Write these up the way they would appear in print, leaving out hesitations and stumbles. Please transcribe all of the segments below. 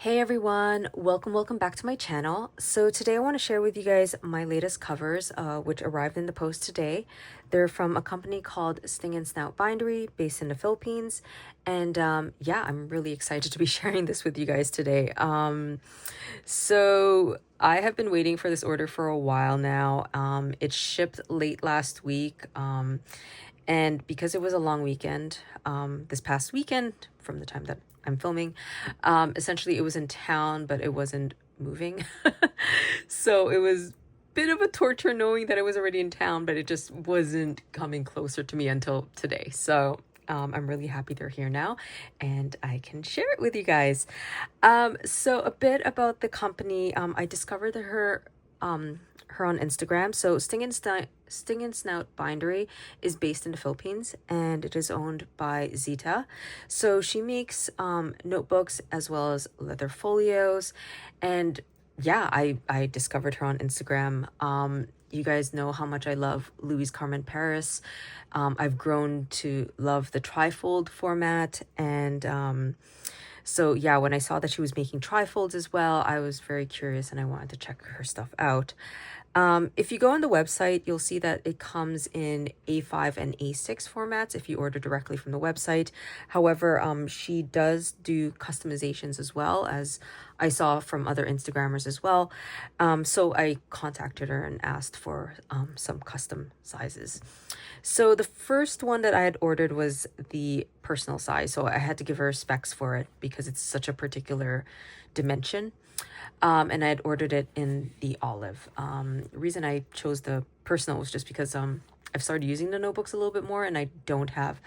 Hey everyone, welcome back to my channel. So today I want to share with you guys my latest covers, which arrived in the post today. They're from a company called Sting and Snout Bindery based in the Philippines. And yeah, I'm really excited to be sharing this with you guys today. So I have been waiting for this order for a while now. It shipped late last week. And because it was a long weekend, this past weekend, from the time that I'm filming, essentially it was in town, but it wasn't moving. So it was a bit of a torture knowing that it was already in town, but it just wasn't coming closer to me until today. So I'm really happy they're here now and I can share it with you guys. So a bit about the company. I discovered her on Instagram. So Sting and Snout Bindery is based in the Philippines and it is owned by Zita. So she makes notebooks as well as leather folios. And yeah, I discovered her on Instagram. You guys know how much I love Louise Carmen Paris. I've grown to love the trifold format and so yeah, when I saw that she was making trifolds as well, I was very curious and I wanted to check her stuff out. If you go on the website, you'll see that it comes in A5 and A6 formats if you order directly from the website. However, she does do customizations as well, as I saw from other Instagrammers as well. So I contacted her and asked for some custom sizes. So the first one that I had ordered was the personal size. So I had to give her specs for it because it's such a particular dimension. And I had ordered it in the olive. Reason I chose the personal was just because I've started using the notebooks a little bit more and I don't have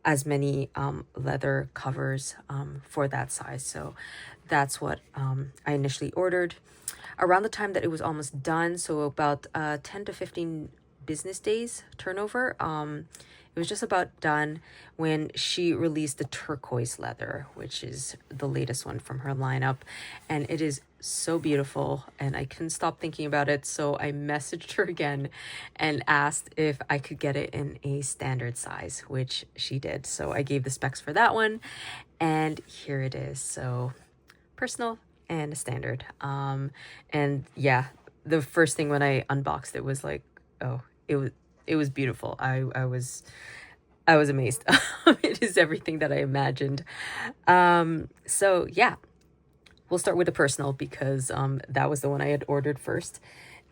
as many leather covers for that size. So that's what I initially ordered. Around the time that it was almost done, so about 10 to 15 business days turnover, it was just about done when she released the turquoise leather, which is the latest one from her lineup. And it is so beautiful and I couldn't stop thinking about it. So I messaged her again and asked if I could get it in a standard size, which she did. So I gave the specs for that one and here it is. So personal and a standard. And yeah, the first thing when I unboxed it was like, oh, it was beautiful. I was amazed. It is everything that I imagined. So yeah, we'll start with the personal because that was the one I had ordered first.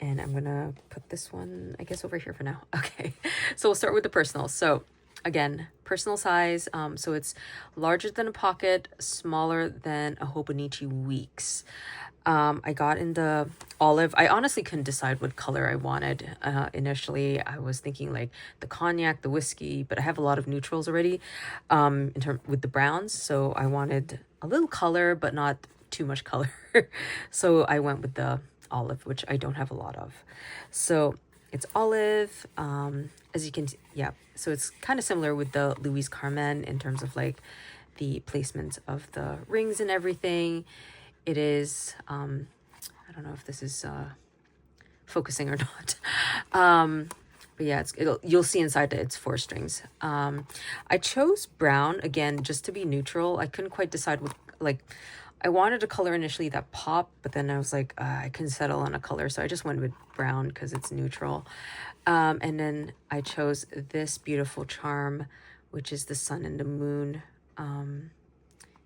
And I'm gonna put this one, I guess, over here for now. Okay, so we'll start with the personal. So again, personal size. So it's larger than a pocket, smaller than a Hobonichi Weeks. I got in the olive. I honestly couldn't decide what color I wanted. Initially, I was thinking like the cognac, the whiskey, but I have a lot of neutrals already with the browns. So I wanted a little color, but not too much color. So I went with the olive, which I don't have a lot of. So it's olive. As you can, yeah. So it's kind of similar with the Louise Carmen in terms of like the placement of the rings and everything. It is, I don't know if this is focusing or not. But yeah, you'll see inside that it's 4 strings. I chose brown, again, just to be neutral. I couldn't quite decide what, like, I wanted a color initially that popped, but then I was like, I can settle on a color. So I just went with brown because it's neutral. And then I chose this beautiful charm, which is the sun and the moon.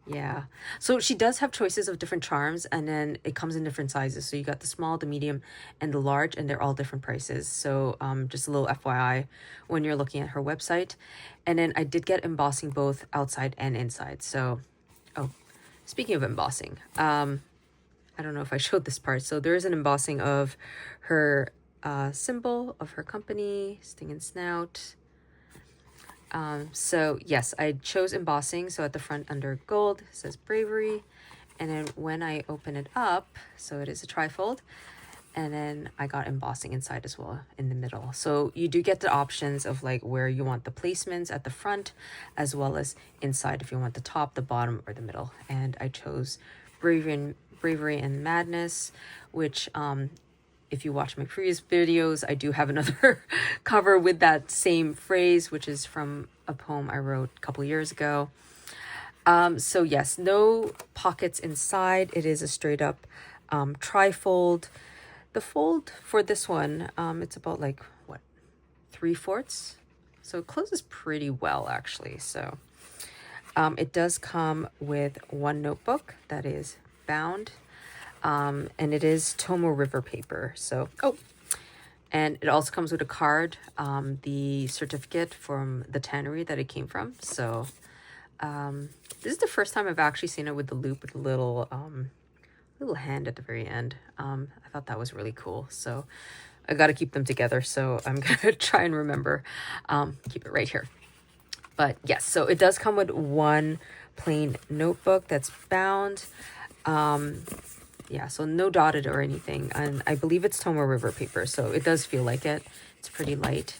Yeah, so she does have choices of different charms and then it comes in different sizes. So you got the small, the medium, and the large, and they're all different prices. So just a little FYI when you're looking at her website. And then I did get embossing both outside and inside. So, oh, speaking of embossing, I don't know if I showed this part. So there is an embossing of her symbol of her company, Sting and Snout. So yes, I chose embossing. So at the front under gold, it says bravery. And then when I open it up, so it is a trifold. And then I got embossing inside as well in the middle. So you do get the options of like where you want the placements at the front, as well as inside if you want the top, the bottom, or the middle. And I chose bravery and madness, which if you watch my previous videos, I do have another cover with that same phrase, which is from a poem I wrote a couple years ago. So yes, no pockets inside. It is a straight up tri-fold. The fold for this one, it's about like what, 3/4. So it closes pretty well actually. So it does come with one notebook that is bound, and it is Tomo River paper. So, oh, and it also comes with a card, the certificate from the tannery that it came from. So this is the first time I've actually seen it with the loop with the little hand at the very end. I thought that was really cool. So I got to keep them together. So I'm going to try and remember, keep it right here. But yes, so it does come with one plain notebook that's bound. Yeah, so no dotted or anything. And I believe it's Tomo River paper, so it does feel like it. It's pretty light.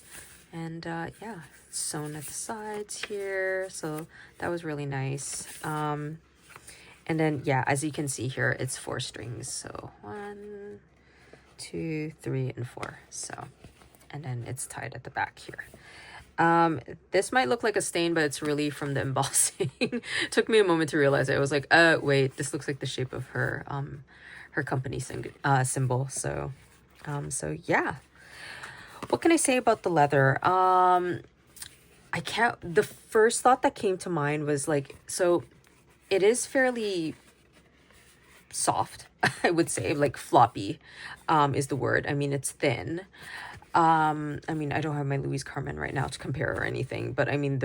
And yeah, it's sewn at the sides here. So that was really nice. And then, yeah, as you can see here, it's 4 strings. So 1, 2, 3, and 4. So, and then it's tied at the back here. This might look like a stain, but it's really from the embossing. Took me a moment to realize it. I was like, wait, this looks like the shape of her company symbol. So, so yeah. What can I say about the leather? The first thought that came to mind was like, so it is fairly soft, I would say, like floppy, is the word. I mean, it's thin. I mean, I don't have my Louise Carmen right now to compare or anything, but I mean,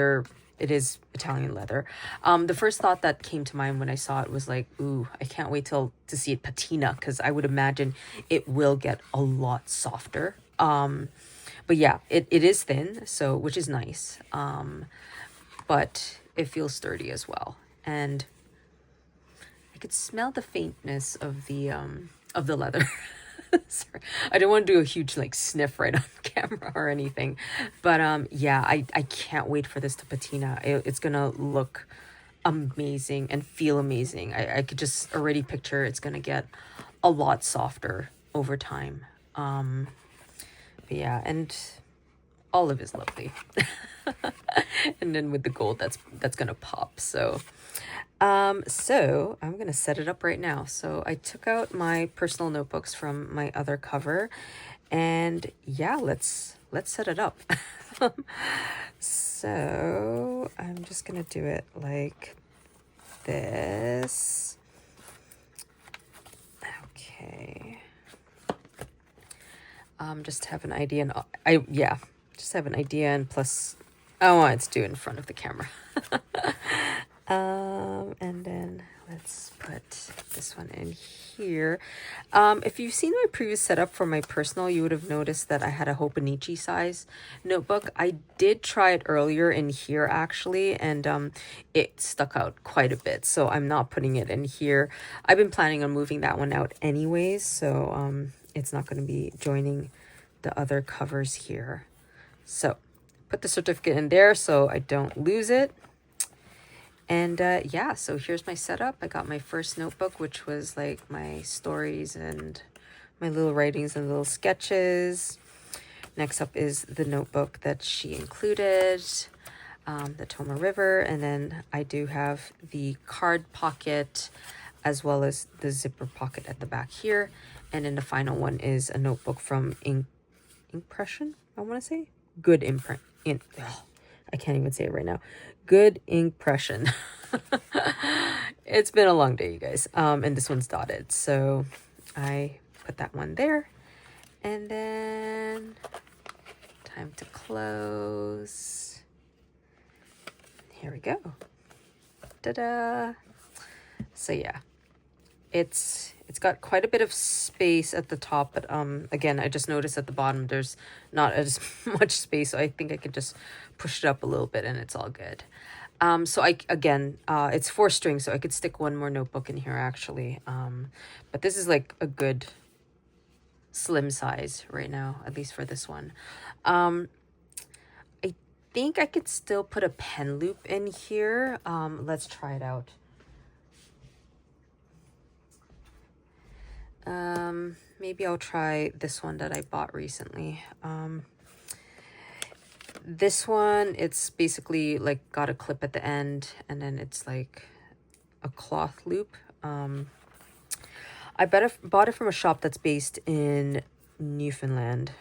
it is Italian leather. The first thought that came to mind when I saw it was like, ooh, I can't wait to see it patina, because I would imagine it will get a lot softer. But yeah, it is thin, so, which is nice. But it feels sturdy as well. And I could smell the faintness of the leather. Sorry, I don't want to do a huge like sniff right on camera or anything, but yeah, I can't wait for this to patina. It's gonna look amazing and feel amazing. I could just already picture it's gonna get a lot softer over time. But yeah, and olive is lovely. And then with the gold, that's gonna pop. So so I'm gonna set it up right now. So I took out my personal notebooks from my other cover, and yeah, let's set it up. So I'm just gonna do it like this. Okay. Just to have an idea, and just have an idea, and plus I want to do it in front of the camera. And then let's put this one in here. If you've seen my previous setup for my personal, you would have noticed that I had a Hobonichi size notebook. I did try it earlier in here actually, and it stuck out quite a bit, so I'm not putting it in here. I've been planning on moving that one out anyways, so it's not going to be joining the other covers here. So put the certificate in there so I don't lose it. And yeah, so here's my setup. I got my first notebook, which was like my stories and my little writings and little sketches. Next up is the notebook that she included, the Toma River. And then I do have the card pocket as well as the zipper pocket at the back here. And then the final one is a notebook from Impression, I want to say. Good imprint. I can't even say it right now. Good impression. It's been a long day, you guys. And this one's dotted, so I put that one there. And then time to close. Here we go. Ta-da! So yeah, it's got quite a bit of space at the top, but again, I just noticed at the bottom there's not as much space, so I think I could just push it up a little bit and it's all good. So it's 4 strings, so I could stick one more notebook in here actually. But this is like a good slim size right now, at least for this one. I think I could still put a pen loop in here. Let's try it out. Maybe I'll try this one that I bought recently. This one, it's basically like got a clip at the end, and then it's like a cloth loop. I bought it from a shop that's based in Newfoundland.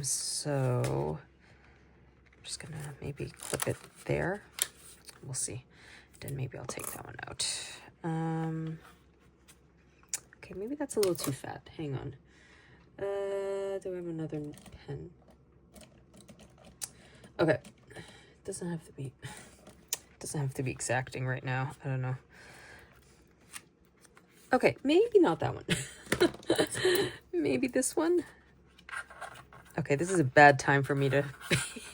So I'm just gonna maybe clip it there. We'll see. Then maybe I'll take that one out. Okay, maybe that's a little too fat. Hang on. Do I have another pen? Okay. Doesn't have to be exacting right now. I don't know. Okay, maybe not that one. Maybe this one. Okay, this is a bad time for me to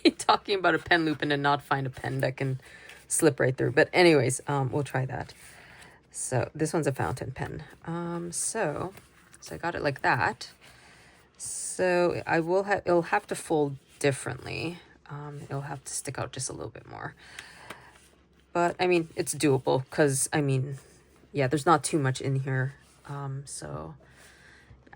be talking about a pen loop and then not find a pen that can slip right through. But anyways, we'll try that. So this one's a fountain pen. So I got it like that. So it'll have to fold differently. It'll have to stick out just a little bit more. But I mean, it's doable because I mean, yeah, there's not too much in here. So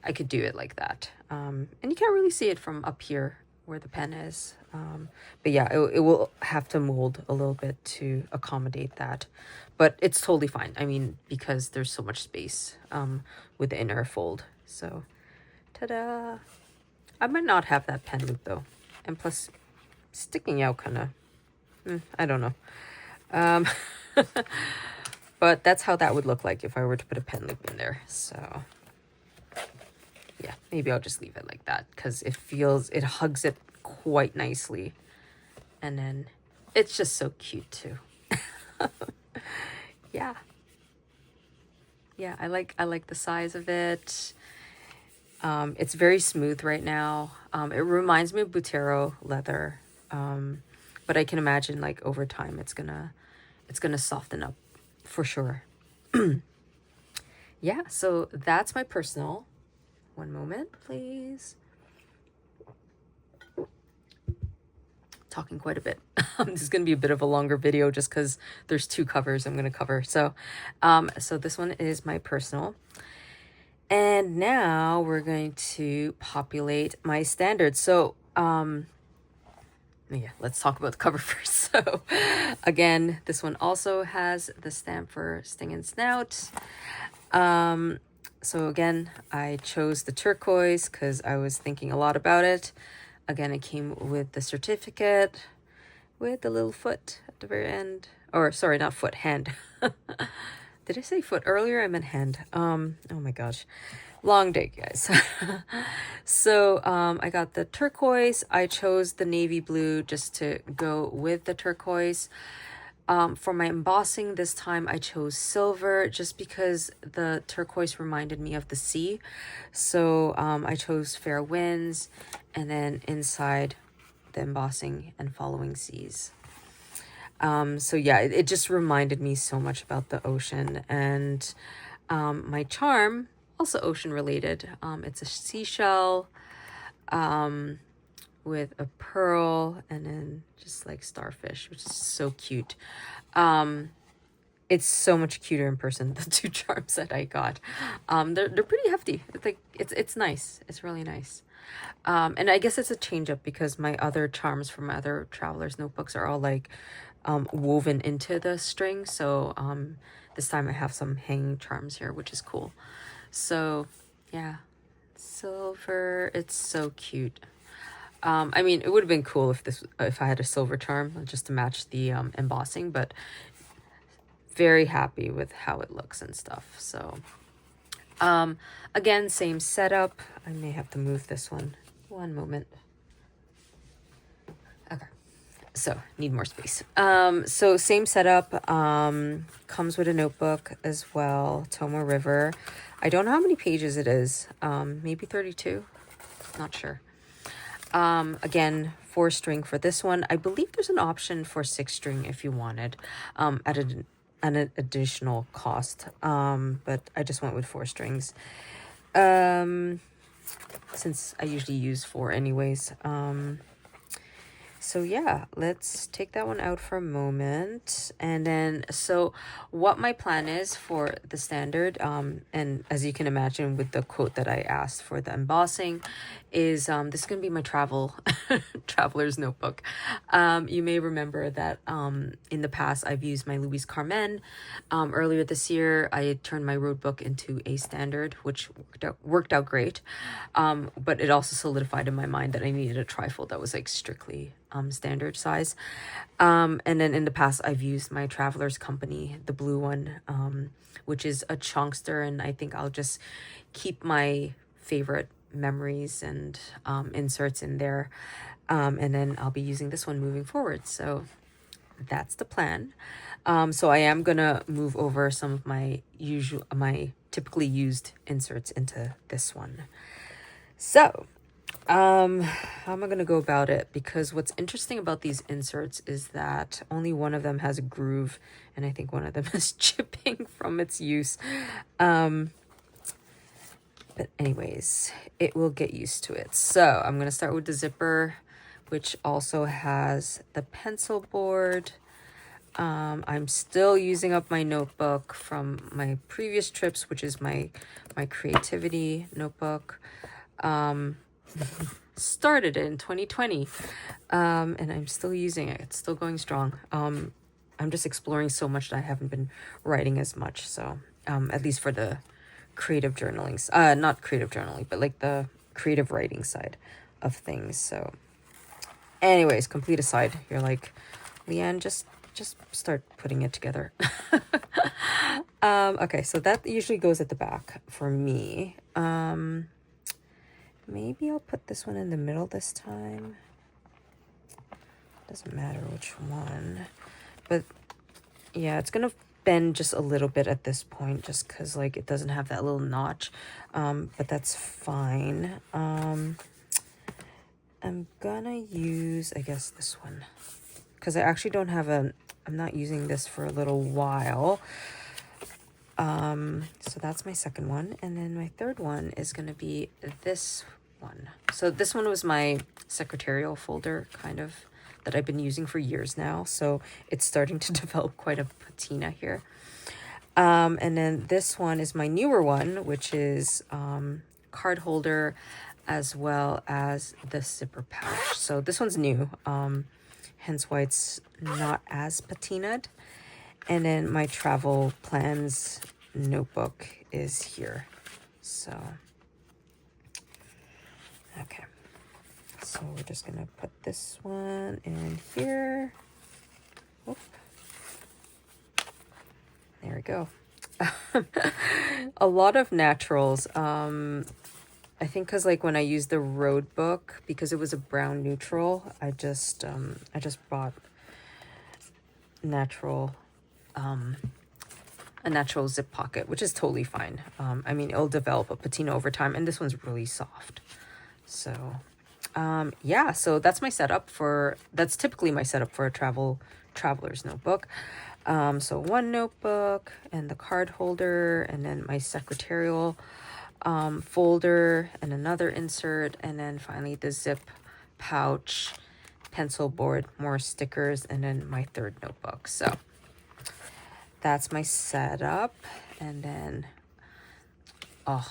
I could do it like that. And you can't really see it from up here where the pen is. But yeah, it will have to mold a little bit to accommodate that. But it's totally fine. I mean, because there's so much space with the inner fold. So, ta-da! I might not have that pen loop though. And plus, sticking out kind of, I don't know. But that's how that would look like if I were to put a pen loop in there. So yeah, maybe I'll just leave it like that because it hugs it quite nicely. And then it's just so cute too. Yeah. Yeah, I like the size of it. It's very smooth right now. It reminds me of Butero leather. But I can imagine like over time it's gonna soften up for sure. Yeah, so that's my personal. One moment, please. Talking quite a bit. This is going to be a bit of a longer video just because there's two covers I'm going to cover. So, so this one is my personal. And now we're going to populate my standards. So, yeah, let's talk about the cover first. So, again, this one also has the stamp for Sting and Snout. So again, I chose the turquoise because I was thinking a lot about it. Again, it came with the certificate with the little foot at the very end. Or sorry, not foot, hand. Did I say foot earlier? I meant hand. Oh my gosh. Long day, guys. So I got the turquoise. I chose the navy blue just to go with the turquoise. For my embossing this time, I chose silver just because the turquoise reminded me of the sea. So I chose fair winds, and then inside the embossing and following seas. So yeah, it just reminded me so much about the ocean. And my charm, also ocean related. It's a seashell with a pearl and then just like starfish, which is so cute. It's so much cuter in person, the two charms that I got. They're pretty hefty. It's nice. It's really nice. And I guess it's a change up because my other charms from my other travelers notebooks are all like woven into the string. So this time I have some hanging charms here, which is cool. So yeah, silver, it's so cute. I mean, it would have been cool if I had a silver charm just to match the embossing, but very happy with how it looks and stuff. So again, same setup. I may have to move this one. One moment. Okay. So need more space. So same setup, comes with a notebook as well, Tomo River. I don't know how many pages it is. Maybe 32, not sure. Again, 4-string for this one. I believe there's an option for 6-string if you wanted, at an additional cost. But I just went with 4 strings. Since I usually use 4 anyways. So yeah, let's take that one out for a moment. And then, so what my plan is for the standard, and as you can imagine with the quote that I asked for the embossing, is this is gonna be my traveler's notebook. You may remember that in the past I've used my Louise Carmen. Earlier this year, I turned my road book into a standard, which worked out great. But it also solidified in my mind that I needed a trifold that was like strictly standard size. And then in the past, I've used my Traveler's Company, the blue one, which is a chunkster, and I think I'll just keep my favorite memories and inserts in there. And then I'll be using this one moving forward. So that's the plan. So I am gonna move over some of my typically used inserts into this one. So how am I gonna go about it? Because what's interesting about these inserts is that only one of them has a groove, and I think one of them is chipping from its use. But anyways, it will get used to it. So I'm gonna start with the zipper, which also has the pencil board. I'm still using up my notebook from my previous trips, which is my creativity notebook. Started in 2020, and I'm still using it. It's still going strong. I'm just exploring so much that I haven't been writing as much. So at least for the creative journaling, not creative journaling, but like the creative writing side of things. So anyways, complete aside, you're like, Leanne, just start putting it together. Okay, so that usually goes at the back for me. Maybe I'll put this one in the middle this time. Doesn't matter which one, but yeah, it's gonna bend just a little bit at this point, just because like it doesn't have that little notch, but that's fine. I'm gonna use, I guess, this one, because I actually don't have I'm not using this for a little while. So that's my second one, and then my third one is gonna be this one. So this one was my secretarial folder, kind of, that I've been using for years now, so it's starting to develop quite a patina here. And then this one is my newer one, which is card holder as well as the zipper pouch. So this one's new, hence why it's not as patinaed. And then my travel plans notebook is here. So okay, so we're just gonna put this one in here. Oop. There we go. A lot of naturals. I think because like when I used the road book, because it was a brown neutral, I just bought natural, a natural zip pocket, which is totally fine. I mean, it'll develop a patina over time, and this one's really soft. So yeah, so that's my setup that's typically my setup for a traveler's notebook. So one notebook and the card holder, and then my secretarial folder and another insert, and then finally the zip pouch, pencil board, more stickers, and then my third notebook. So that's my setup. And then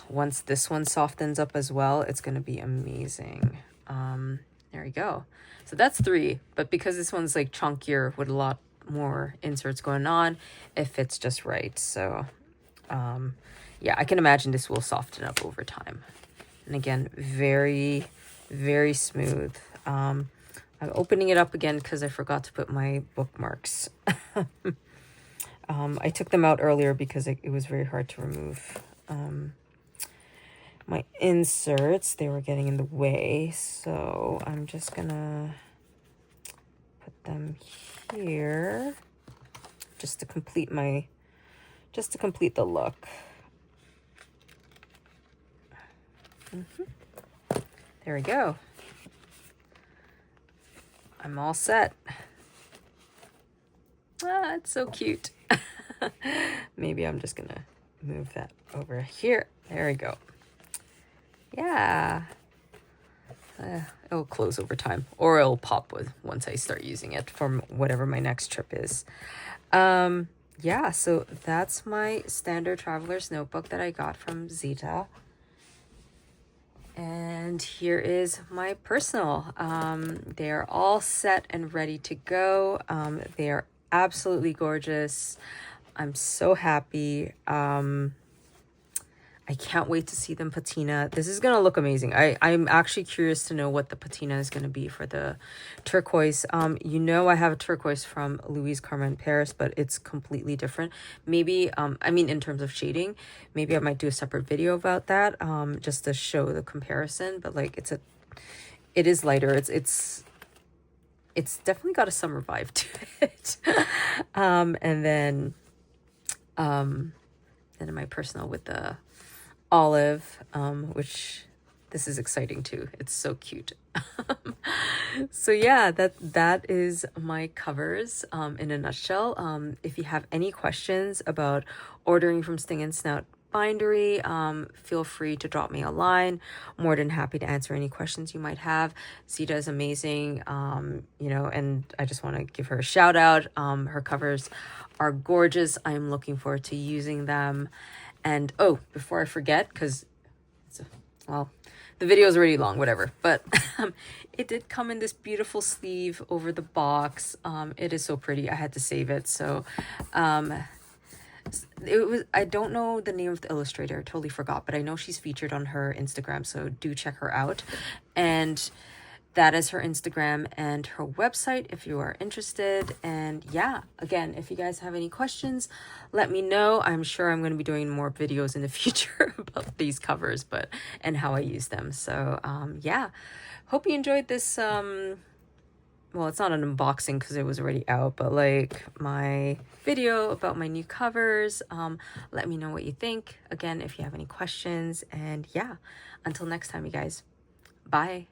once this one softens up as well, it's gonna be amazing. There we go. So that's 3, but because this one's like chunkier with a lot more inserts going on, it fits just right. So yeah, I can imagine this will soften up over time. And again, very, very smooth. I'm opening it up again because I forgot to put my bookmarks. I took them out earlier because it was very hard to remove. My inserts, they were getting in the way, so I'm just gonna put them here just to complete the look. There we go. I'm all set. Ah, it's so cute. Maybe I'm just gonna move that over here. There we go. Yeah. it'll close over time, or it'll pop with once I start using it for whatever my next trip is. Yeah, so that's my standard traveler's notebook that I got from Zeta. And here is my personal. They are all set and ready to go. They are absolutely gorgeous. I'm so happy. I can't wait to see them patina. This is gonna look amazing. I'm actually curious to know what the patina is gonna be for the turquoise. You know, I have a turquoise from Louise Carmen Paris, but it's completely different. Maybe, I mean, in terms of shading, maybe I might do a separate video about that, just to show the comparison. But like, it is lighter. It's definitely got a summer vibe to it. And then in my personal with the olive, which this is exciting too. It's so cute. So yeah, that is my covers in a nutshell. If you have any questions about ordering from Sting and Snout Bindery, feel free to drop me a line. More than happy to answer any questions you might have. Zeta is amazing, you know, and I just want to give her a shout out. Her covers are gorgeous. I'm looking forward to using them. And oh, before I forget, because well, the video is already long, whatever, but it did come in this beautiful sleeve over the box. It is so pretty. I had to save it. So it was, I don't know the name of the illustrator, I totally forgot, but I know she's featured on her Instagram, so do check her out. And that is her Instagram and her website if you are interested. And yeah, again, if you guys have any questions, let me know. I'm sure I'm going to be doing more videos in the future about these covers, and how I use them. So yeah, hope you enjoyed this. Well, it's not an unboxing because it was already out, but like my video about my new covers. Let me know what you think. Again, if you have any questions. And yeah, until next time, you guys. Bye.